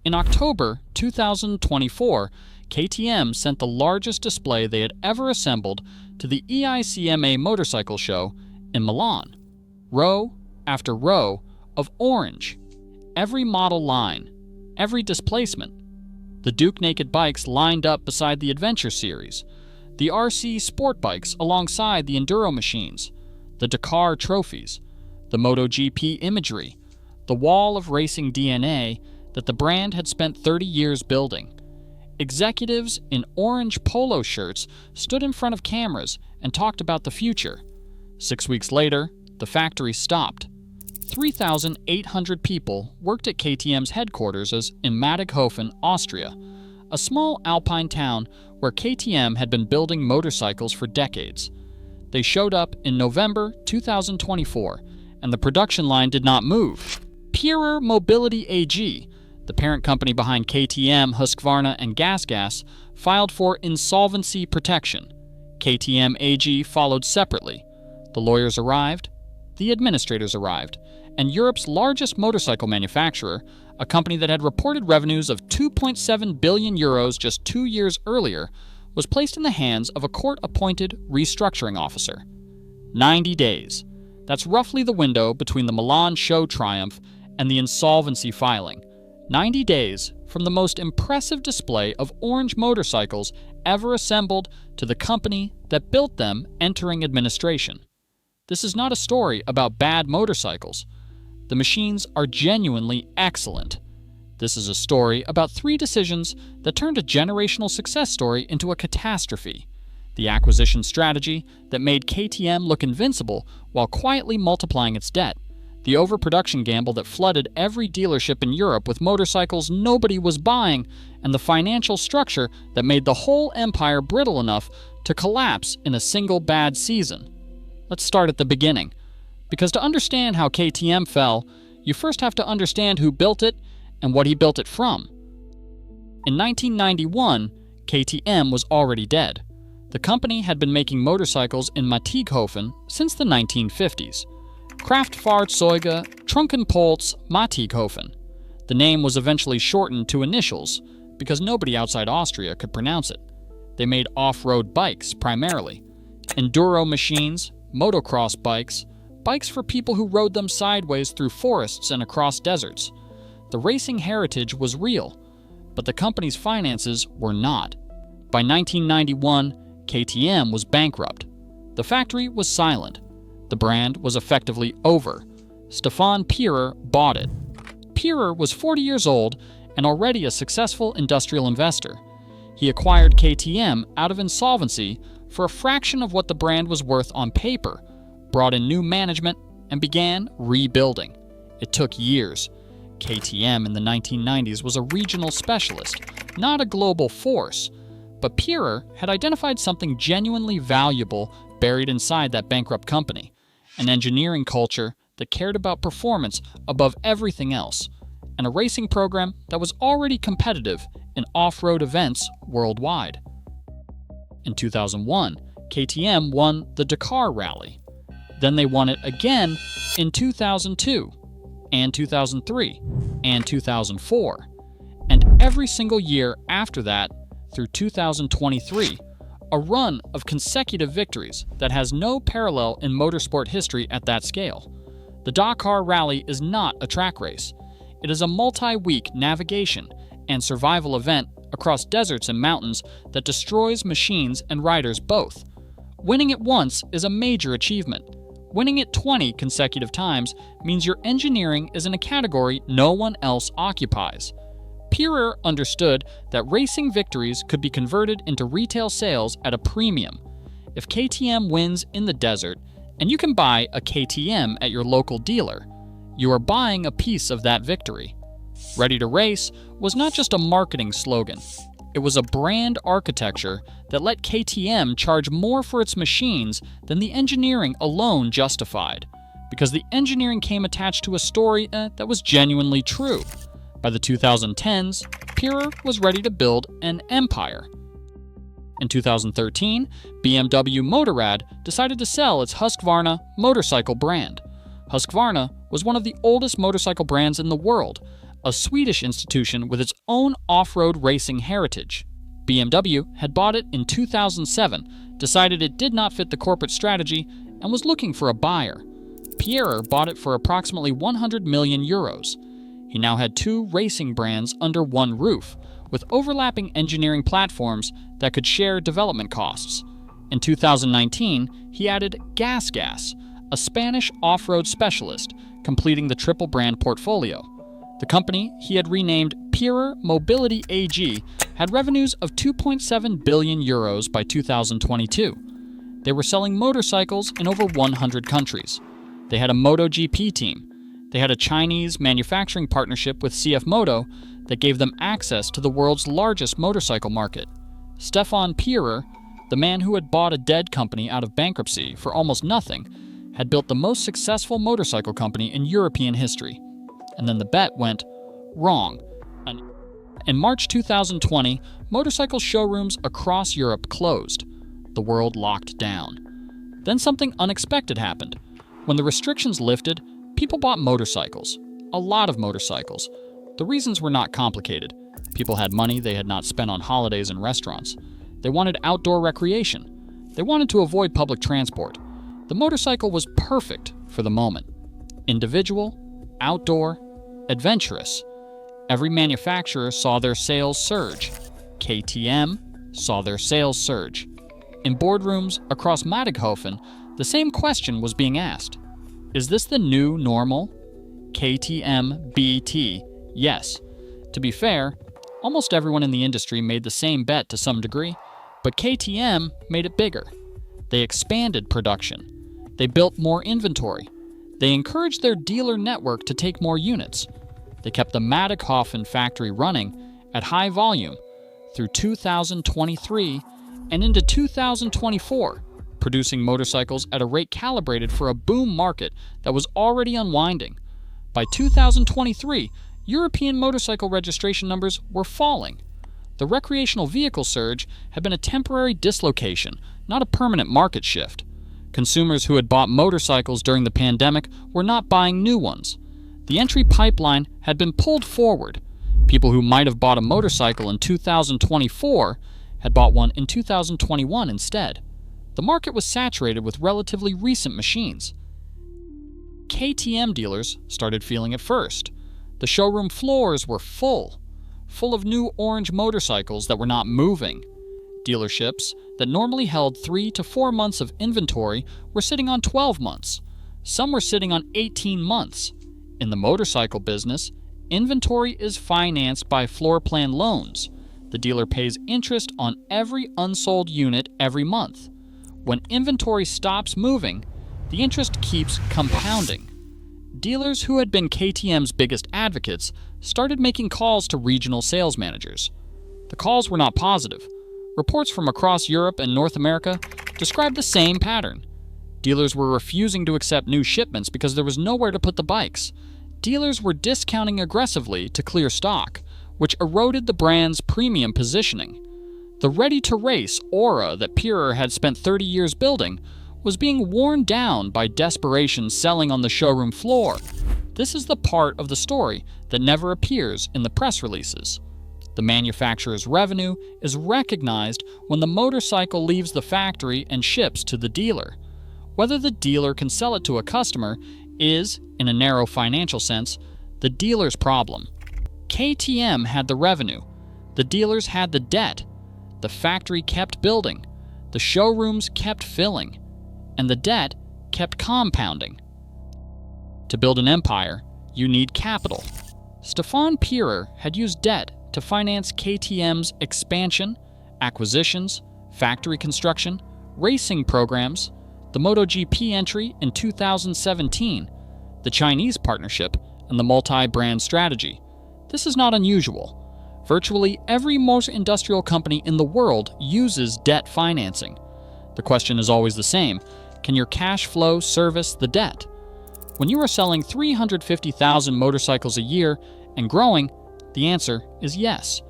In October 2024, KTM sent the largest display they had ever assembled to the EICMA motorcycle show in Milan. Row after row of orange, every model line, every displacement. The Duke Naked bikes lined up beside the Adventure Series, the RC Sport bikes alongside the Enduro machines, the Dakar trophies, the MotoGP imagery, the wall of racing DNA that the brand had spent 30 years building. Executives in orange polo shirts stood in front of cameras and talked about the future. 6 weeks later, the factory stopped. 3,800 people worked at KTM's headquarters in Mattighofen, Austria, a small alpine town where KTM had been building motorcycles for decades. They showed up in November 2024, and the production line did not move. Pierer Mobility AG, the parent company behind KTM, Husqvarna and Gas Gas, filed for insolvency protection. KTM AG followed separately. The lawyers arrived, the administrators arrived, and Europe's largest motorcycle manufacturer, a company that had reported revenues of 2.7 billion euros just 2 years earlier, was placed in the hands of a court-appointed restructuring officer. 90 days. That's roughly the window between the Milan show triumph and the insolvency filing. 90 days from the most impressive display of orange motorcycles ever assembled to the company that built them entering administration. This is not a story about bad motorcycles. The machines are genuinely excellent. This is a story about 3 decisions that turned a generational success story into a catastrophe. The acquisition strategy that made KTM look invincible while quietly multiplying its debt. The overproduction gamble that flooded every dealership in Europe with motorcycles nobody was buying, and the financial structure that made the whole empire brittle enough to collapse in a single bad season. Let's start at the beginning, because to understand how KTM fell, you first have to understand who built it and what he built it from. In 1991, KTM was already dead. The company had been making motorcycles in Mattighofen since the 1950s. Kraftfahrzeuge Trunkenpolz Mattighofen. The name was eventually shortened to initials because nobody outside Austria could pronounce it. They made off-road bikes primarily. Enduro machines, motocross bikes, bikes for people who rode them sideways through forests and across deserts. The racing heritage was real, but the company's finances were not. By 1991, KTM was bankrupt. The factory was silent. The brand was effectively over. Stefan Pierer bought it. Pierer was 40 years old and already a successful industrial investor. He acquired KTM out of insolvency for a fraction of what the brand was worth on paper, brought in new management, and began rebuilding. It took years. KTM in the 1990s was a regional specialist, not a global force. But Pierer had identified something genuinely valuable buried inside that bankrupt company, an engineering culture that cared about performance above everything else, and a racing program that was already competitive in off-road events worldwide. In 2001, KTM won the Dakar Rally. Then they won it again in 2002, and 2003, and 2004. And every single year after that, through 2023, a run of consecutive victories that has no parallel in motorsport history at that scale. The Dakar Rally is not a track race. It is a multi-week navigation and survival event across deserts and mountains that destroys machines and riders both. Winning it once is a major achievement. Winning it 20 consecutive times means your engineering is in a category no one else occupies. Pierer understood that racing victories could be converted into retail sales at a premium. If KTM wins in the desert, and you can buy a KTM at your local dealer, you are buying a piece of that victory. Ready to Race was not just a marketing slogan. It was a brand architecture that let KTM charge more for its machines than the engineering alone justified, because the engineering came attached to a story that was genuinely true. By the 2010s, Pierer was ready to build an empire. In 2013, BMW Motorrad decided to sell its Husqvarna motorcycle brand. Husqvarna was one of the oldest motorcycle brands in the world, a Swedish institution with its own off-road racing heritage. BMW had bought it in 2007, decided it did not fit the corporate strategy, and was looking for a buyer. Pierer bought it for approximately 100 million euros. He now had two racing brands under one roof, with overlapping engineering platforms that could share development costs. In 2019, he added Gas Gas, a Spanish off-road specialist, completing the triple brand portfolio. The company he had renamed Pierer Mobility AG had revenues of 2.7 billion euros by 2022. They were selling motorcycles in over 100 countries. They had a MotoGP team. They had a Chinese manufacturing partnership with CF Moto that gave them access to the world's largest motorcycle market. Stefan Pierer, the man who had bought a dead company out of bankruptcy for almost nothing, had built the most successful motorcycle company in European history. And then the bet went wrong. In March 2020, motorcycle showrooms across Europe closed. The world locked down. Then something unexpected happened. When the restrictions lifted, people bought motorcycles. A lot of motorcycles. The reasons were not complicated. People had money they had not spent on holidays and restaurants. They wanted outdoor recreation. They wanted to avoid public transport. The motorcycle was perfect for the moment. Individual, outdoor, adventurous. Every manufacturer saw their sales surge. KTM saw their sales surge. In boardrooms across Mattighofen, the same question was being asked. Is this the new normal? KTM BT, yes. To be fair, almost everyone in the industry made the same bet to some degree, but KTM made it bigger. They expanded production. They built more inventory. They encouraged their dealer network to take more units. They kept the Mattighofen factory running at high volume through 2023 and into 2024, producing motorcycles at a rate calibrated for a boom market that was already unwinding. By 2023, European motorcycle registration numbers were falling. The recreational vehicle surge had been a temporary dislocation, not a permanent market shift. Consumers who had bought motorcycles during the pandemic were not buying new ones. The entry pipeline had been pulled forward. People who might have bought a motorcycle in 2024 had bought one in 2021 instead. The market was saturated with relatively recent machines. KTM dealers started feeling it first. The showroom floors were full of new orange motorcycles that were not moving. Dealerships that normally held 3 to 4 months of inventory were sitting on 12 months. Some were sitting on 18 months. In the motorcycle business, inventory is financed by floor plan loans. The dealer pays interest on every unsold unit every month. When inventory stops moving, the interest keeps compounding. Dealers who had been KTM's biggest advocates started making calls to regional sales managers. The calls were not positive. Reports from across Europe and North America described the same pattern. Dealers were refusing to accept new shipments because there was nowhere to put the bikes. Dealers were discounting aggressively to clear stock, which eroded the brand's premium positioning. The ready-to-race aura that Pierer had spent 30 years building was being worn down by desperation selling on the showroom floor. This is the part of the story that never appears in the press releases. The manufacturer's revenue is recognized when the motorcycle leaves the factory and ships to the dealer. Whether the dealer can sell it to a customer is, in a narrow financial sense, the dealer's problem. KTM had the revenue. The dealers had the debt. The factory kept building. The showrooms kept filling. And the debt kept compounding. To build an empire, you need capital. Stefan Pierer had used debt to finance KTM's expansion, acquisitions, factory construction, racing programs, the MotoGP entry in 2017, the Chinese partnership, and the multi-brand strategy. This is not unusual. Virtually every motor industrial company in the world uses debt financing. The question is always the same: can your cash flow service the debt? When you are selling 350,000 motorcycles a year and growing, the answer is yes.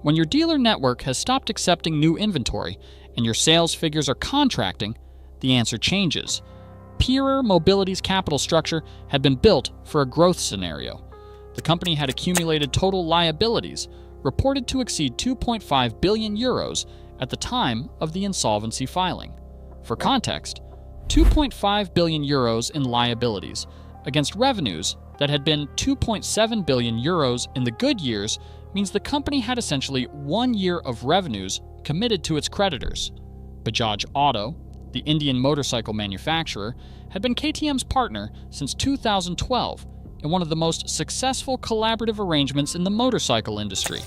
When your dealer network has stopped accepting new inventory and your sales figures are contracting, the answer changes. Pierer Mobility's capital structure had been built for a growth scenario. The company had accumulated total liabilities reported to exceed 2.5 billion euros at the time of the insolvency filing. For context, 2.5 billion euros in liabilities against revenues that had been 2.7 billion euros in the good years means the company had essentially 1 year of revenues committed to its creditors. Bajaj Auto, the Indian motorcycle manufacturer, had been KTM's partner since 2012 in one of the most successful collaborative arrangements in the motorcycle industry.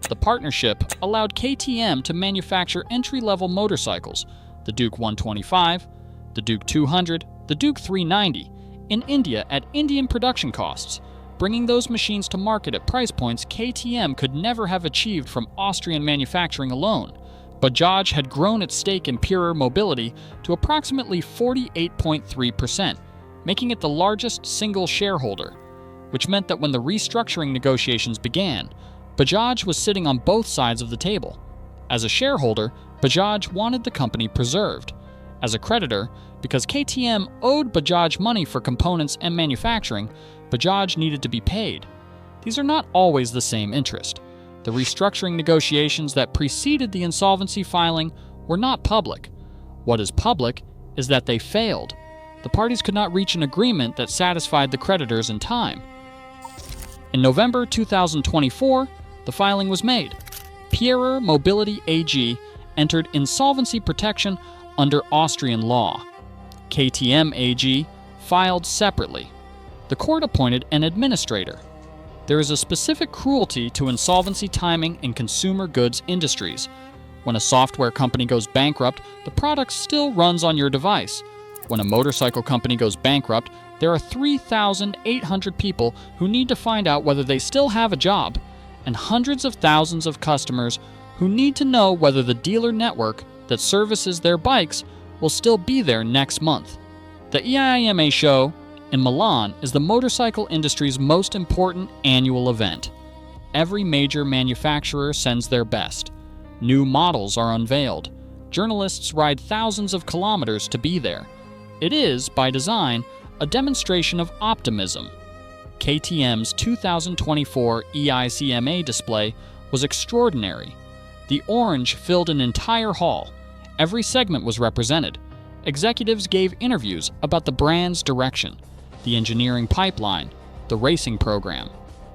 The partnership allowed KTM to manufacture entry-level motorcycles, the Duke 125, the Duke 200, the Duke 390, in India at Indian production costs, bringing those machines to market at price points KTM could never have achieved from Austrian manufacturing alone. Bajaj had grown its stake in Pierer Mobility to approximately 48.3%, making it the largest single shareholder, which meant that when the restructuring negotiations began, Bajaj was sitting on both sides of the table. As a shareholder, Bajaj wanted the company preserved. As a creditor, because KTM owed Bajaj money for components and manufacturing, Bajaj needed to be paid. These are not always the same interest. The restructuring negotiations that preceded the insolvency filing were not public. What is public is that they failed. The parties could not reach an agreement that satisfied the creditors in time. In November 2024, the filing was made. Pierer Mobility AG entered insolvency protection under Austrian law. KTM AG filed separately. The court appointed an administrator. There is a specific cruelty to insolvency timing in consumer goods industries. When a software company goes bankrupt, the product still runs on your device. When a motorcycle company goes bankrupt, there are 3,800 people who need to find out whether they still have a job, and hundreds of thousands of customers who need to know whether the dealer network that services their bikes will still be there next month. The EICMA show in Milan is the motorcycle industry's most important annual event. Every major manufacturer sends their best. New models are unveiled. Journalists ride thousands of kilometers to be there. It is, by design, a demonstration of optimism. KTM's 2024 EICMA display was extraordinary. The orange filled an entire hall. Every segment was represented. Executives gave interviews about the brand's direction, the engineering pipeline, the racing program.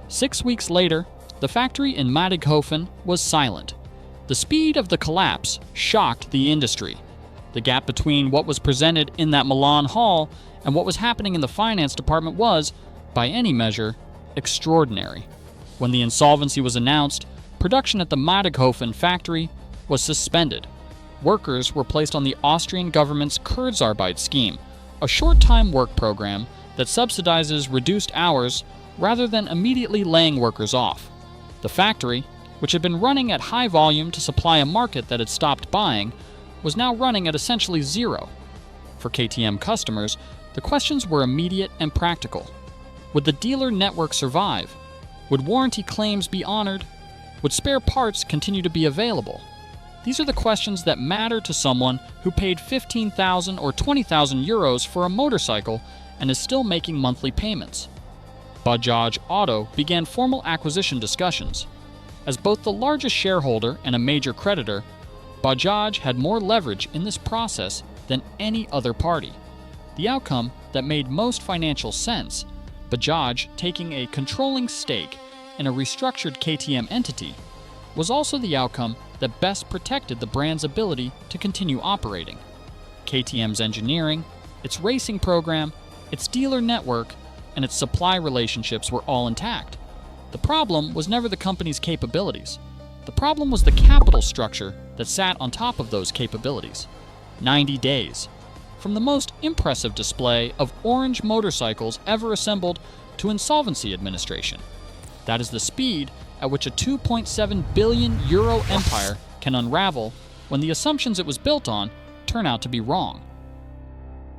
6 weeks later, the factory in Madighofen was silent. The speed of the collapse shocked the industry. The gap between what was presented in that Milan hall and what was happening in the finance department was, by any measure, extraordinary. When the insolvency was announced, production at the Madighofen factory was suspended. Workers were placed on the Austrian government's Kurzarbeit scheme, a short-time work program that subsidizes reduced hours rather than immediately laying workers off. The factory, which had been running at high volume to supply a market that had stopped buying, was now running at essentially zero. For KTM customers, the questions were immediate and practical. Would the dealer network survive? Would warranty claims be honored? Would spare parts continue to be available? These are the questions that matter to someone who paid 15,000 or 20,000 euros for a motorcycle and is still making monthly payments. Bajaj Auto began formal acquisition discussions. As both the largest shareholder and a major creditor, Bajaj had more leverage in this process than any other party. The outcome that made most financial sense, Bajaj taking a controlling stake in a restructured KTM entity, was also the outcome that best protected the brand's ability to continue operating. KTM's engineering, its racing program, its dealer network, and its supply relationships were all intact. The problem was never the company's capabilities. The problem was the capital structure that sat on top of those capabilities. 90 days. From the most impressive display of orange motorcycles ever assembled to insolvency administration. That is the speed at which a 2.7 billion euro empire can unravel when the assumptions it was built on turn out to be wrong.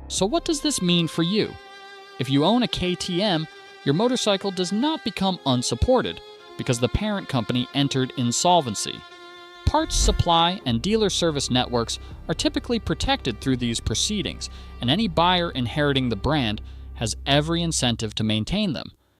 So what does this mean for you? If you own a KTM, your motorcycle does not become unsupported because the parent company entered insolvency. Parts supply and dealer service networks are typically protected through these proceedings, and any buyer inheriting the brand has every incentive to maintain them.